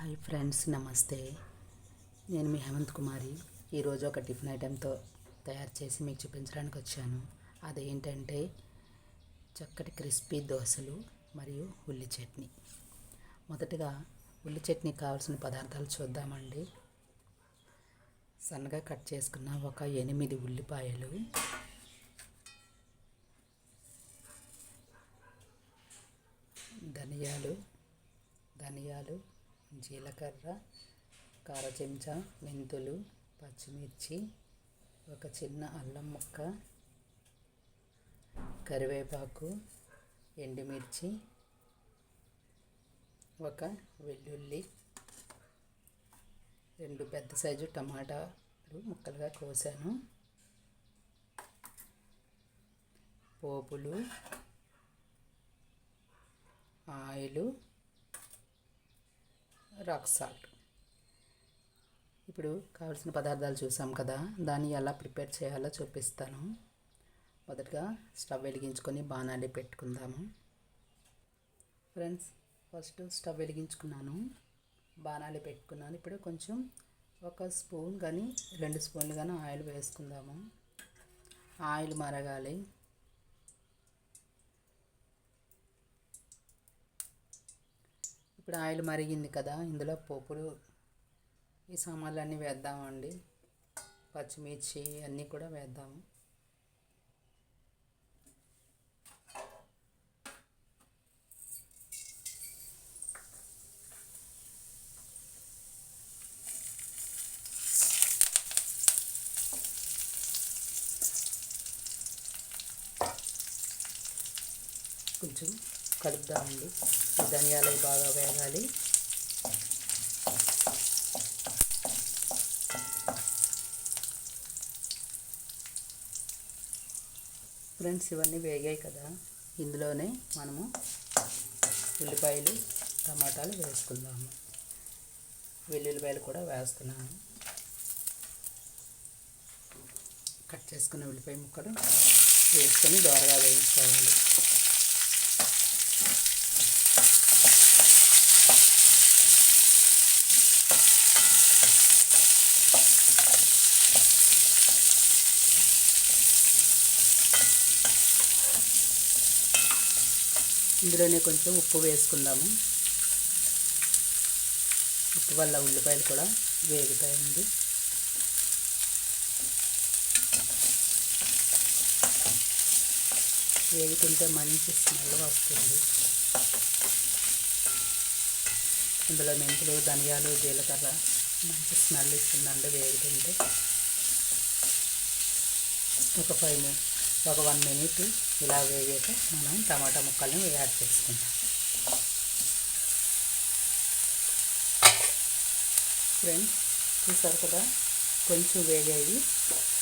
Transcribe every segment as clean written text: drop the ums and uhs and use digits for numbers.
Hi friends, నమస్తే. నేను మీ హేమంత్ కుమారి. ఈరోజు ఒక టిఫిన్ ఐటెంతో తయారు చేసి మీకు చూపించడానికి వచ్చాను. అదేంటంటే చక్కటి క్రిస్పీ దోశలు మరియు ఉల్లి చట్నీ. మొదటగా ఉల్లి చట్నీ కావాల్సిన పదార్థాలు చూద్దామండి. సన్నగా కట్ చేసుకున్న ఒక 8 ఉల్లిపాయలు, ధనియాలు, జీలకర్ర, కార చెంచా, మెంతులు, పచ్చిమిర్చి, ఒక చిన్న అల్లం ముక్క, కరివేపాకు, ఎండుమిర్చి, ఒక వెల్లుల్లి, 2 పెద్ద సైజు టమాటాలు ముక్కలుగా కోసాను, పోపులు, ఆయిలు, రాక్ సాల్ట్. ఇప్పుడు కావాల్సిన పదార్థాలు చూసాం కదా, దాన్ని ఎలా ప్రిపేర్ చేయాలో చూపిస్తాను. మొదటగా స్టవ్ వెలిగించుకొని బాణాలి పెట్టుకుందాము. ఫ్రెండ్స్, ఫస్ట్ స్టవ్ వెలిగించుకున్నాను, బాణాలి పెట్టుకున్నాను. ఇప్పుడు కొంచెం 1 స్పూన్ కానీ 2 స్పూన్లు కానీ ఆయిల్ వేసుకుందాము. ఆయిల్ మరగాలి. ఇప్పుడు ఆయిల్ మరిగింది కదా, ఇందులో పోపులు, ఈ సామాన్లు అన్నీ వేద్దామండి. పచ్చిమిర్చి అన్నీ కూడా వేద్దాము. కొంచెం కలుపుదామండి. ధనియాలు బాగా వేగాలి. ఫ్రెండ్స్, ఇవన్నీ వేగాయి కదా, ఇందులోనే మనము ఉల్లిపాయలు, టమాటాలు వేసుకుందాము. వెల్లుల్లిపాయలు కూడా వేస్తున్నాను. కట్ చేసుకున్న ఉల్లిపాయ ముక్కలు వేసుకొని దోరగా వేయించుకోవాలి. ఇందులోనే కొంచెం ఉప్పు వేసుకుందాము. ఉప్పు వల్ల ఉల్లిపాయలు కూడా వేగుతాయండి. వేగుతుంటే మంచి స్మెల్ వస్తుంది. ఇందులో మెంతులు, ధనియాలు, జీలకర్ర మంచి స్మెల్ ఇస్తుందండి వేగుతుంటే. ఒక 1 మినిట్ ఇలా వేగాక మనం టమాటా ముక్కల్ని యాడ్ చేసుకుంటాం. ఫ్రెండ్స్, చూసారు కదా, కొంచెం వేగాయి.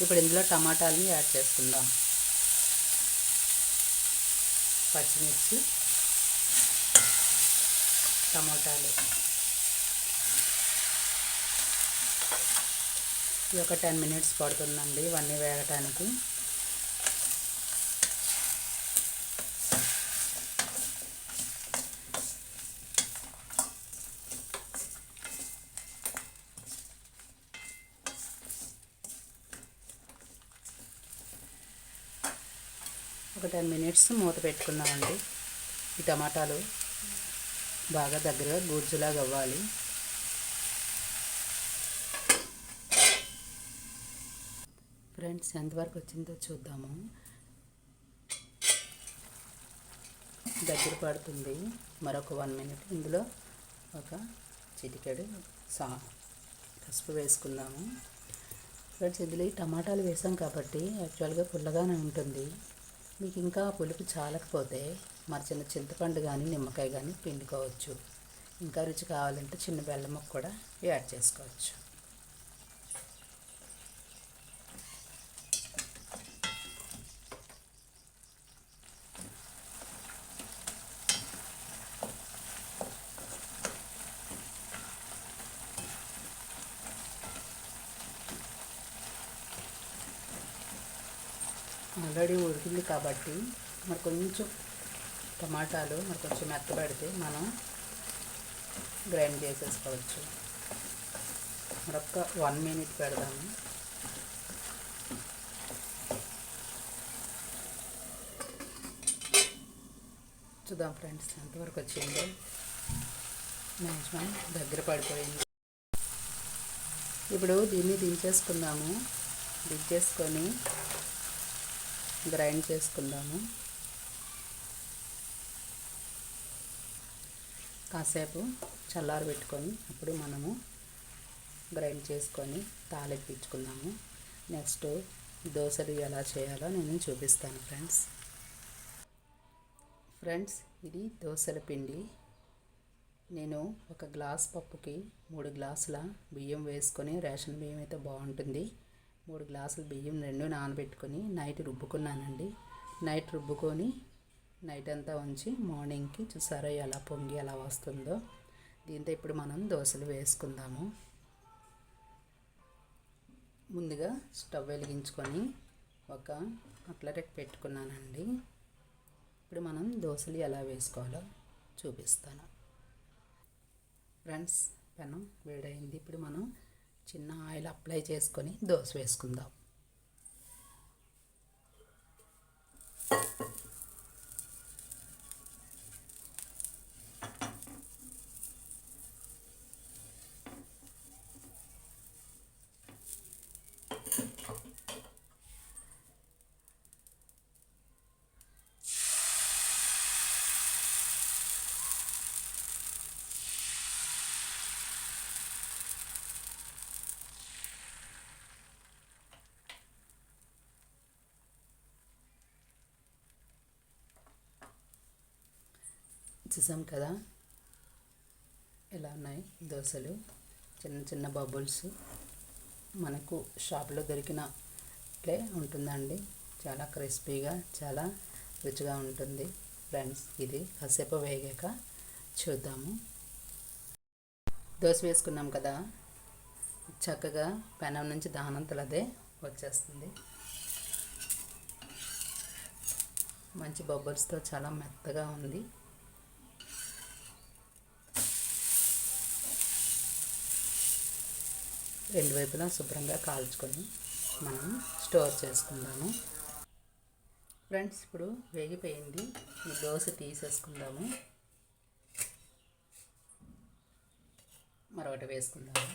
ఇప్పుడు ఇందులో టమాటాలని యాడ్ చేసుకుందాం. పచ్చిమిర్చి, టమాటాలు ఇది ఒక 10 మినిట్స్ పడుతుందండి ఇవన్నీ వేగటానికి. ఒక 10 మినిట్స్ మూత పెట్టుకుందామండి. ఈ టమాటాలు బాగా దగ్గరగా గుజ్జులాగా అవ్వాలి. ఫ్రెండ్స్, ఎంతవరకు వచ్చిందో చూద్దాము. దగ్గర పడుతుంది. మరొక 1 మినిట్ ఇందులో ఒక చిటికెడు పసుపు వేసుకుందాము. ఫ్రెండ్స్, ఇందులో ఈ టమాటాలు వేసాం కాబట్టి యాక్చువల్గా పుల్లగానే ఉంటుంది. మీకు ఇంకా పులుపు చాలకపోతే మరి చిన్న చింతపండు కానీ నిమ్మకాయ కానీ పిండుకోవచ్చు. ఇంకా రుచి కావాలంటే చిన్న బెల్లం ముక్క కూడా యాడ్ చేసుకోవచ్చు. ఆల్రెడీ ఉడికింది కాబట్టి మరి కొంచెం టమాటాలు మరి కొంచెం మెత్తబడితే మనం గ్రైండ్ చేసేసుకోవచ్చు. మరొక 1 మినిట్ పెడదాము. చూద్దాం ఫ్రెండ్స్ ఎంతవరకు వచ్చిందో. మ్యాక్సిమం దగ్గర పడిపోయింది. ఇప్పుడు దీన్ని దించేసుకుందాము. దించేసుకొని గ్రైండ్ చేసుకుందాము. కాసేపు చల్లారబెట్టుకొని అప్పుడు మనము గ్రైండ్ చేసుకొని తాలింపించుకుందాము. నెక్స్ట్ దోశలు ఎలా చేయాలో నేను చూపిస్తాను ఫ్రెండ్స్. ఇది దోశల పిండి. నేను ఒక గ్లాస్ పప్పుకి 3 గ్లాసుల బియ్యం వేసుకొని, రేషన్ బియ్యం అయితే బాగుంటుంది, 3 గ్లాసుల బియ్యం 2 నానబెట్టుకొని నైట్ రుబ్బుకున్నానండి. నైట్ రుబ్బుకొని నైట్ అంతా ఉంచి మార్నింగ్కి చూసారా ఎలా పొంగి ఎలా వస్తుందో. దీంతో ఇప్పుడు మనం దోశలు వేసుకుందాము. ముందుగా స్టవ్ వెలిగించుకొని ఒక అట్లరెక్ పెట్టుకున్నానండి. ఇప్పుడు మనం దోశలు ఎలా వేసుకోవాలో చూపిస్తాను ఫ్రెండ్స్. పెనం వేడైంది. ఇప్పుడు మనం చిన్న ఆయిల్ అప్లై చేసుకొని దోశ వేసుకుందాం. చూసాం కదా ఎలా ఉన్నాయి దోశలు. చిన్న చిన్న బబుల్స్. మనకు షాప్లో దొరికినట్లే ఉంటుందండి. చాలా క్రిస్పీగా చాలా రుచిగా ఉంటుంది ఫ్రెండ్స్. ఇది కాసేపు వేగాక చూద్దాము. దోశ వేసుకున్నాం కదా, చక్కగా పెనం నుంచి దానంతలు అదే వచ్చేస్తుంది. మంచి బబుల్స్తో చాలా మెత్తగా ఉంది. రెండు వైపులా శుభ్రంగా కాల్చుకొని మనం స్టోర్ చేసుకుందాము ఫ్రెండ్స్. ఇప్పుడు వేగిపోయింది. ఈ దోశ తీసేసుకుందాము. మరొకటి వేసుకుందాము.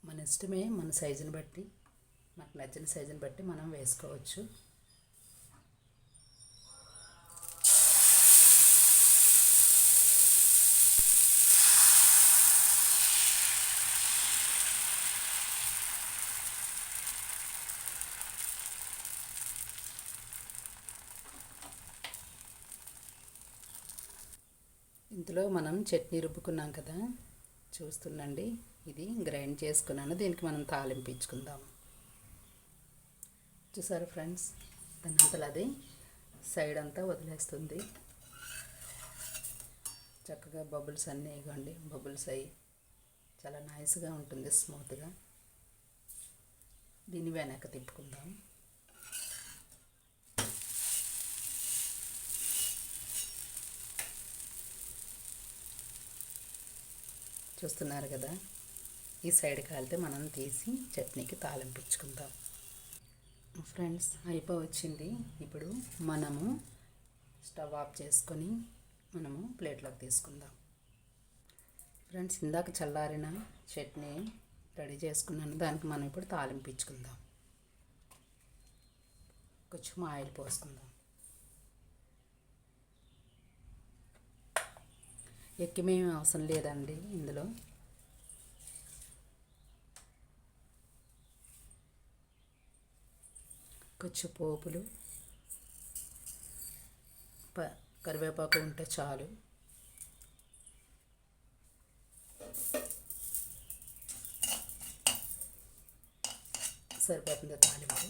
మన ఇష్టమే, మన సైజుని బట్టి, మనకు నచ్చిన సైజుని బట్టి మనం వేసుకోవచ్చు. ఇందులో మనం చట్నీ రుబ్బుకున్నాం కదా, చూస్తుండండి. ఇది గ్రైండ్ చేసుకున్నాను. దీనికి మనం తాలింపించుకుందాం. చూసారు ఫ్రెండ్స్, దానంతలో అది సైడ్ అంతా వదిలేస్తుంది. చక్కగా బబుల్స్ అన్నీ ఇవ్వండి. బబుల్స్ అయ్యి చాలా నైస్గా ఉంటుంది, స్మూత్గా. దీన్ని వెనక్కి తిప్పుకుందాం. చూస్తున్నారు కదా, ఈ సైడ్ కాలితే మనం తీసి చట్నీకి తాలింపించుకుందాం. ఫ్రెండ్స్ అయిపోవచ్చింది. ఇప్పుడు మనము స్టవ్ ఆఫ్ చేసుకొని మనము ప్లేట్లోకి తీసుకుందాం. ఫ్రెండ్స్ ఇందాక చల్లారిన చట్నీ రెడీ చేసుకున్నాను. దానికి మనం ఇప్పుడు తాలింపించుకుందాం. కొంచెం ఆయిల్ పోసుకుందాం. ఎక్కువేమీ అవసరం లేదండి ఇందులో. కొంచెం పోపులు, కరివేపాకు ఉంటే చాలు. సరిపోతుంది తాలింపు.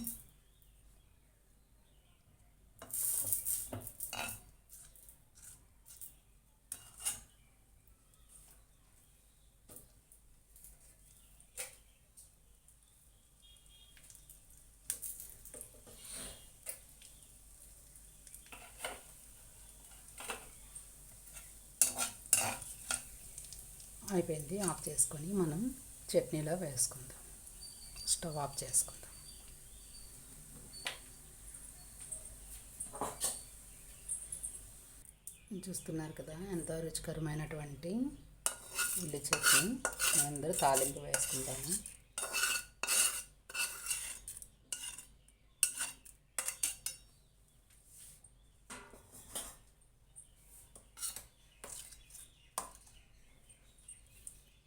అయిపోయింది. ఆఫ్ చేసుకొని మనం చట్నీలో వేసుకుందాం. స్టవ్ ఆఫ్ చేసుకుందాం. చూస్తున్నారు కదా ఎంతో రుచికరమైనటువంటి ఉల్లి చట్నీ. అందరూ తాలింపు వేసుకుంటాము.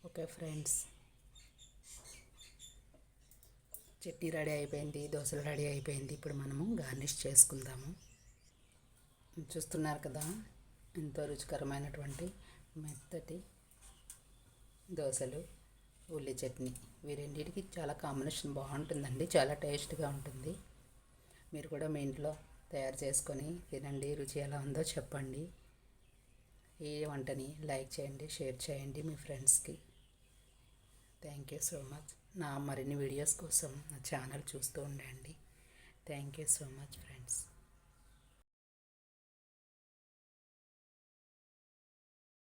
ఓకే ఫ్రెండ్స్, చట్నీ రెడీ అయిపోయింది, దోశలు రెడీ అయిపోయింది. ఇప్పుడు మనము గార్నిష్ చేసుకుందాము. చూస్తున్నారు కదా ఎంతో రుచికరమైనటువంటి మెత్తటి దోశలు, ఉల్లి చట్నీ. ఇవి రెండింటికి చాలా కాంబినేషన్ బాగుంటుందండి, చాలా టేస్ట్గా ఉంటుంది. మీరు కూడా మీ ఇంట్లో తయారు చేసుకొని తినండి. రుచి ఎలా ఉందో చెప్పండి. ఈ వంటని లైక్ చేయండి, షేర్ చేయండి మీ ఫ్రెండ్స్కి. Thank you so much. నా మరిన్ని వీడియోస్ కోసం నా ఛానల్ చూస్తూ ఉండండి. Thank you so much friends.